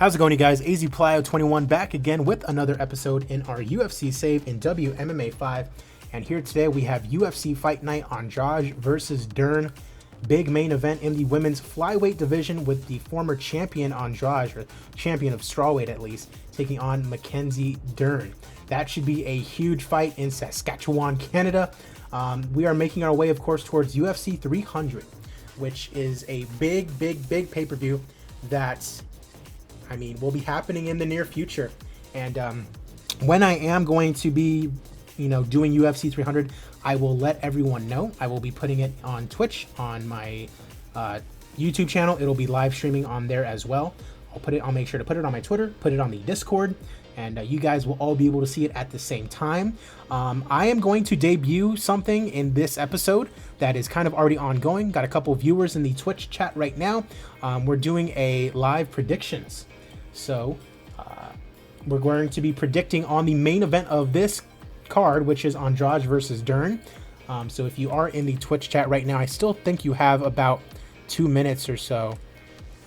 How's it going, you guys? AZ Plyo 21 back again with another episode in our UFC save in WMMA 5. And here today we have UFC Fight Night Andrade versus DERN. Big main event in the women's flyweight division with the former champion Andrade, or champion of strawweight at least, taking on MACKENZIE DERN. That should be a huge fight in Saskatchewan, Canada. We are making our way, of course, towards UFC 300, which is a big pay-per-view that, I mean, will be happening in the near future. And when I am going to be, doing UFC 300, I will let everyone know. I will be putting it on Twitch, on my YouTube channel. It'll be live streaming on there as well. I'll make sure to put it on my Twitter, put it on the Discord, and you guys will all be able to see it at the same time. I am going to debut something in this episode that is kind of already ongoing. Got a couple viewers in the Twitch chat right now. We're doing a live predictions. So we're going to be predicting on the main event of this card, which is Andrade versus DERN. So if you are in the Twitch chat right now, I still think you have about 2 minutes or so.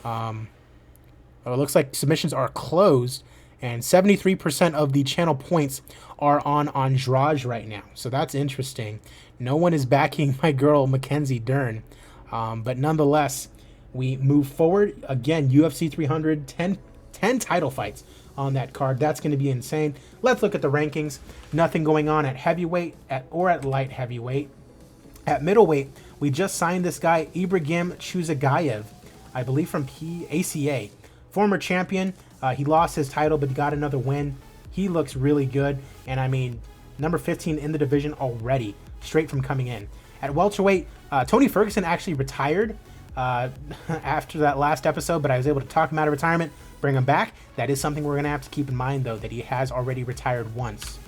It looks like submissions are closed, and 73% of the channel points are on Andrade right now. So that's interesting. No one is backing my girl MACKENZIE DERN. But nonetheless, we move forward. Again, UFC 300, 10 title fights on that card. That's going to be insane. Let's look at the rankings. Nothing going on at heavyweight or at light heavyweight. At middleweight, we just signed this guy, Ibrahim Chuzagayev, I believe from ACA. Former champion. He lost his title, but got another win. He looks really good. And I mean, number 15 in the division already, straight from coming in. At welterweight, Tony Ferguson actually retired after that last episode, but I was able to talk him out of retirement, bring him back. That is something we're going to have to keep in mind, though, that he has already retired once.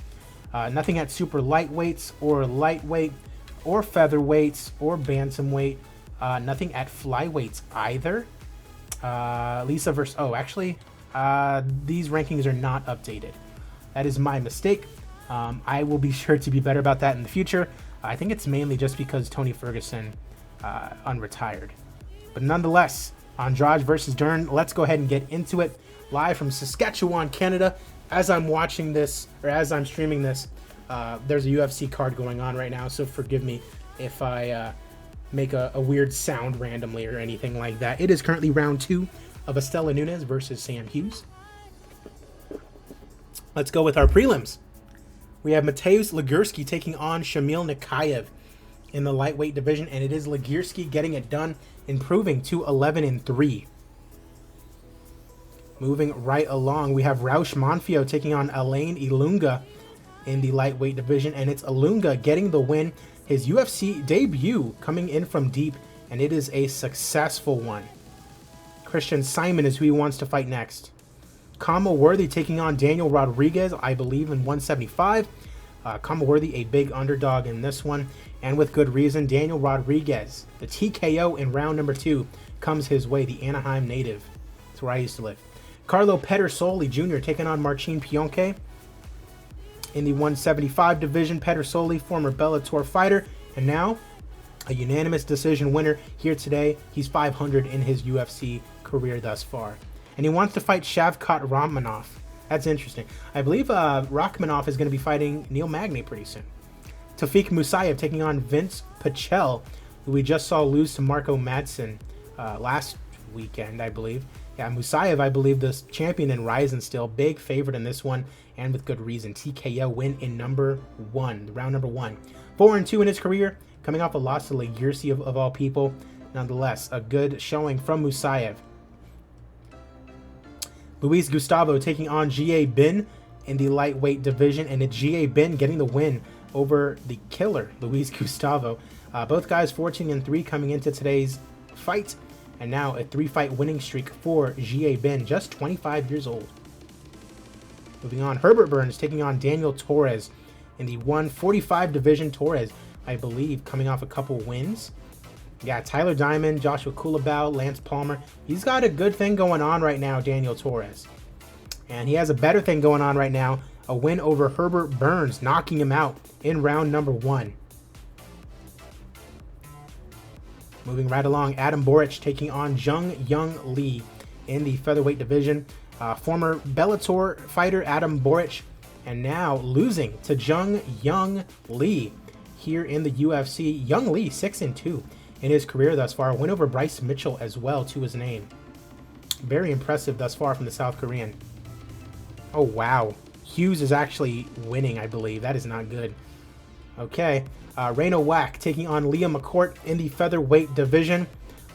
Nothing at super lightweights or lightweight or featherweights or bantamweight. Nothing at flyweights either. Lisa versus... Oh, actually, these rankings are not updated. That is my mistake. I will be sure to be better about that in the future. I think it's mainly just because Tony Ferguson unretired. But nonetheless, Andrade versus DERN. Let's go ahead and get into it. Live from Saskatchewan, Canada. As I'm watching this, or as I'm streaming this, there's a UFC card going on right now, so forgive me if I make a weird sound randomly or anything like that. It is currently round 2 of Estela Nunes versus Sam Hughes. Let's go with our prelims. We have Mateusz Ligierski taking on Shamil Nikayev in the lightweight division, and it is Ligierski getting it done, improving to 11-3. Moving right along, we have Raush Manfio taking on Alain Ilunga in the lightweight division, and it's Ilunga getting the win. His UFC debut coming in from deep, and it is a successful one. Christian Simon is who he wants to fight next. Kama Worthy taking on Daniel Rodriguez, I believe, in 175. Kama Worthy, a big underdog in this one, and with good reason. Daniel Rodriguez, the TKO in round number 2, comes his way, the Anaheim native. That's where I used to live. Carlo Pedersoli Jr. taking on Marcin Pionke. In the 175 division, Pedersoli, former Bellator fighter, and now a unanimous decision winner here today. He's 500 in his UFC career thus far. And he wants to fight Shavkat Rakhmonov. That's interesting. I believe Rakhmonov is going to be fighting Neil Magny pretty soon. Tafiq Musaya taking on Vince Pachell, who we just saw lose to Marco Madsen last weekend, I believe. Yeah, Musaya, I believe, the champion in Ryzen still. Big favorite in this one, and with good reason. TKO win in round number 1. 4-2 in his career, coming off a loss to Ligierski of all people. Nonetheless, a good showing from Musaya. Luis Gustavo taking on G.A. Bin in the lightweight division, and it's G.A. Bin getting the win over the killer, Luis Gustavo. Both guys 14-3 coming into today's fight. And now a 3-fight winning streak for G.A. Bin, just 25 years old. Moving on, Herbert Burns taking on Daniel Torres in the 145 division. Torres, I believe, coming off a couple wins. Yeah, Tyler Diamond, Joshua Kulabau, Lance Palmer. He's got a good thing going on right now, Daniel Torres. And he has a better thing going on right now, a win over Herbert Burns, knocking him out in round number 1. Moving right along, Adam Borich taking on Jung Lee in the featherweight division. Former Bellator fighter Adam Borich, and now losing to Jung Lee here in the UFC. Jung Lee 6-2 in his career thus far. Win over Bryce Mitchell as well to his name. Very impressive thus far from the South Korean. Oh, wow. Hughes is actually winning, I believe. That is not good. Okay. Reina Wack taking on Leah McCourt in the featherweight division.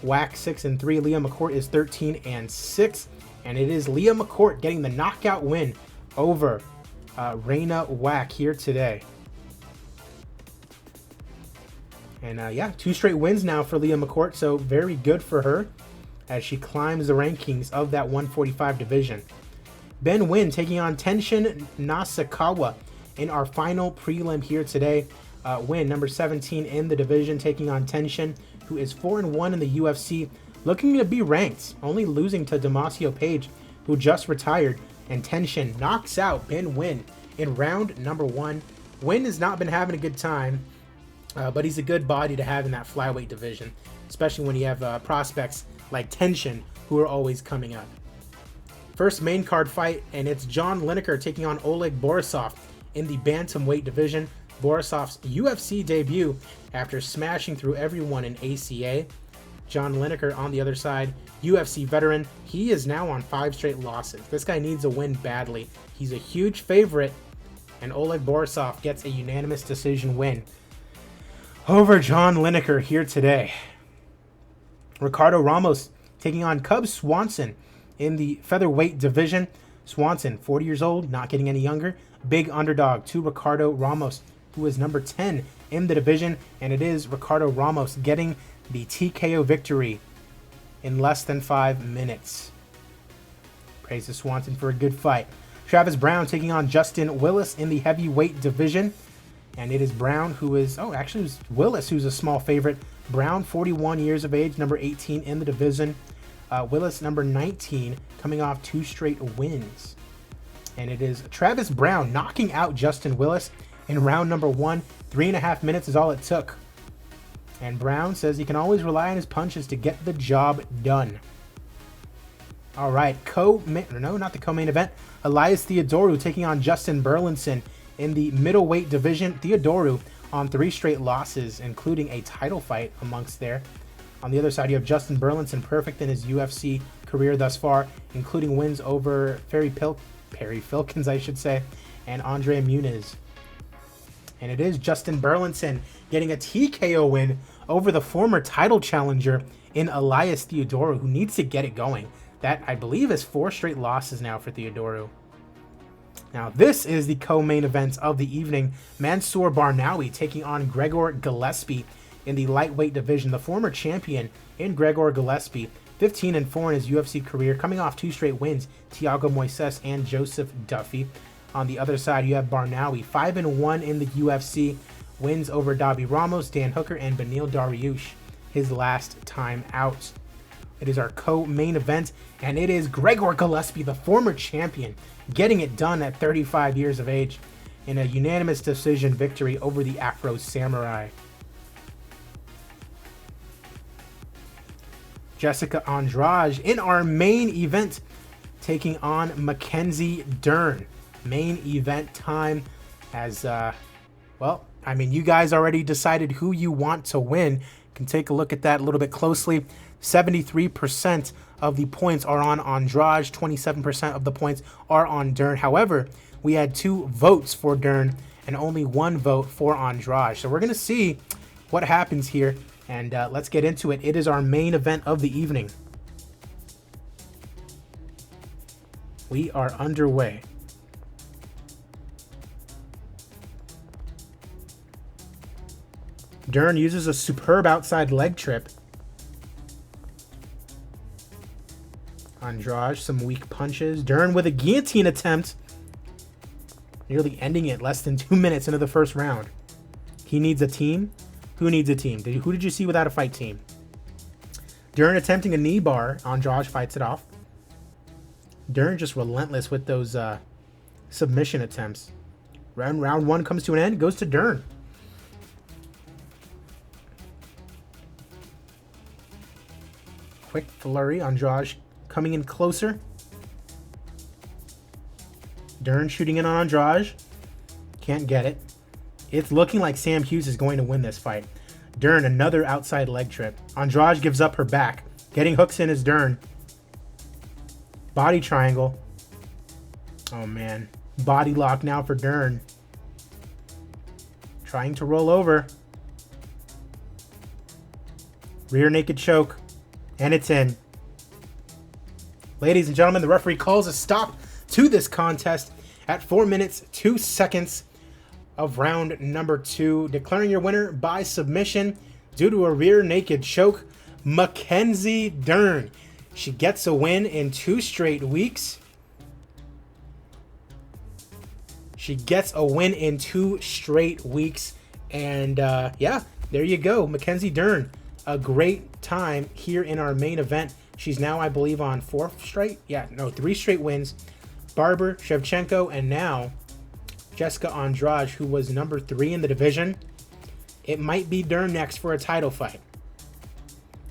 Wack 6-3. Leah McCourt is 13-6. And it is Leah McCourt getting the knockout win over Reina Wack here today. And yeah, 2 straight wins now for Leah McCourt. So very good for her as she climbs the rankings of that 145 division. Ben Nguyen taking on Tenshin Nasukawa in our final prelim here today. Nguyen, number 17 in the division, taking on Tenshin, who is 4-1 in the UFC, looking to be ranked, only losing to Damasio Page, who just retired. And Tenshin knocks out Ben Nguyen in round number 1. Nguyen has not been having a good time, but he's a good body to have in that flyweight division, especially when you have prospects like Tenshin who are always coming up. First main card fight, and it's John Lineker taking on Oleg Borisov in the bantamweight division. Borisov's UFC debut after smashing through everyone in ACA. John Lineker on the other side, UFC veteran. He is now on 5 straight losses. This guy needs a win badly. He's a huge favorite, and Oleg Borisov gets a unanimous decision win over John Lineker here today. Ricardo Ramos taking on Cub Swanson in the featherweight division. Swanson, 40 years old, not getting any younger. Big underdog to Ricardo Ramos, who is number 10 in the division. And it is Ricardo Ramos getting the TKO victory in less than 5 minutes. Praise to Swanson for a good fight. Travis Brown taking on Justin Willis in the heavyweight division. And it is Brown who is, actually it was Willis who's a small favorite. Brown, 41 years of age, number 18 in the division. Willis, number 19, coming off 2 straight wins. And it is Travis Brown knocking out Justin Willis in round number 1. 3.5 minutes is all it took. And Brown says he can always rely on his punches to get the job done. All right, not the co-main event. Elias Theodorou taking on Justin Burlinson in the middleweight division. Theodorou on 3 straight losses, including a title fight amongst there. On the other side, you have Justin Burlinson, perfect in his UFC career thus far, including wins over Perry Filkins, I should say, and Andre Muniz. And it is Justin Burlinson getting a TKO win over the former title challenger in Elias Theodorou, who needs to get it going. That, I believe, is 4 straight losses now for Theodorou. Now, this is the co-main event of the evening. Mansour Barnawi taking on Gregor Gillespie in the lightweight division. The former champion in Gregor Gillespie, 15-4 in his UFC career, coming off 2 straight wins, Thiago Moises and Joseph Duffy. On the other side, you have Barnawi, 5-1 in the UFC, wins over Dabi Ramos, Dan Hooker, and Beneil Dariush, his last time out. It is our co-main event, and it is Gregor Gillespie, the former champion, getting it done at 35 years of age in a unanimous decision victory over the Afro Samurai. Jessica Andrade in our main event, taking on Mackenzie Dern. Main event time as, you guys already decided who you want to win. You can take a look at that a little bit closely. 73% of the points are on Andrade, 27% of the points are on Dern. However, we had 2 votes for Dern and only 1 vote for Andrade. So we're going to see what happens here, and let's get into it. It is our main event of the evening. We are underway. Dern uses a superb outside leg trip. Andrade, some weak punches. Dern with a guillotine attempt, nearly ending it less than 2 minutes into the first round. He needs a team. Who needs a team? Who did you see without a fight team? Dern attempting a knee bar. Andrade fights it off. Dern just relentless with those submission attempts. Round 1 comes to an end. Goes to Dern. Quick flurry. Andrade coming in closer. DERN shooting in on Andrade. Can't get it. It's looking like Sam Hughes is going to win this fight. DERN, another outside leg trip. Andrade gives up her back. Getting hooks in is DERN. Body triangle. Oh, man. Body lock now for DERN. Trying to roll over. Rear naked choke. And it's in. Ladies and gentlemen, the referee calls a stop to this contest at 4 minutes, 2 seconds of round number 2. Declaring your winner by submission due to a rear naked choke, Mackenzie DERN. She gets a win in 2 straight weeks. She gets a win in 2 straight weeks. And yeah, there you go. Mackenzie DERN, a great time here in our main event. She's now, I believe, on 4th straight. Yeah, no, 3 straight wins. Barber, Shevchenko, and now Jessica Andrade, who was number 3 in the division. It might be DERN next for a title fight.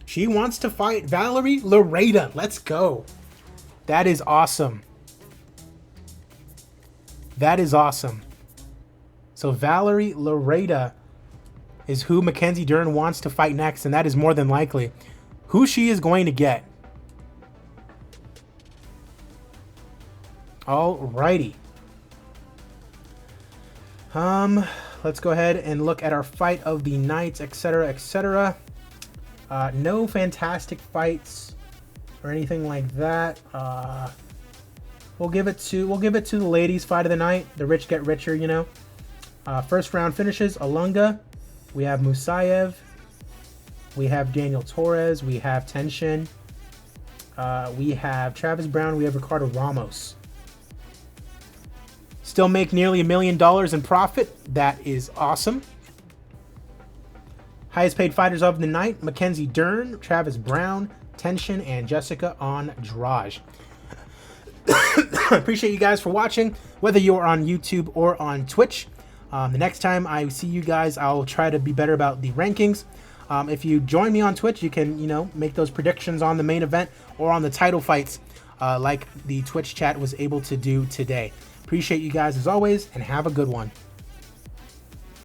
She wants to fight Valerie Loreda. Let's go. That is awesome. That is awesome. So Valerie Loreda is who Mackenzie DERN wants to fight next, and that is more than likely who she is going to get. Alrighty. Let's go ahead and look at our fight of the night, etc., etc. No fantastic fights or anything like that. We'll give it to the ladies' fight of the night. The rich get richer, you know. First round finishes: Alunga. We have Musaya. We have Daniel Torres. We have Tenshin. We have Travis Brown. We have Ricardo Ramos. Still make nearly $1 million in profit. That is awesome. Highest paid fighters of the night: Mackenzie DERN, Travis Brown, Tenshin, and Jessica Andrade. Appreciate you guys for watching, whether you're on YouTube or on Twitch. The next time I see you guys, I'll try to be better about the rankings. If you join me on Twitch, you can, you know, make those predictions on the main event or on the title fights like the Twitch chat was able to do today. Appreciate you guys as always, and have a good one.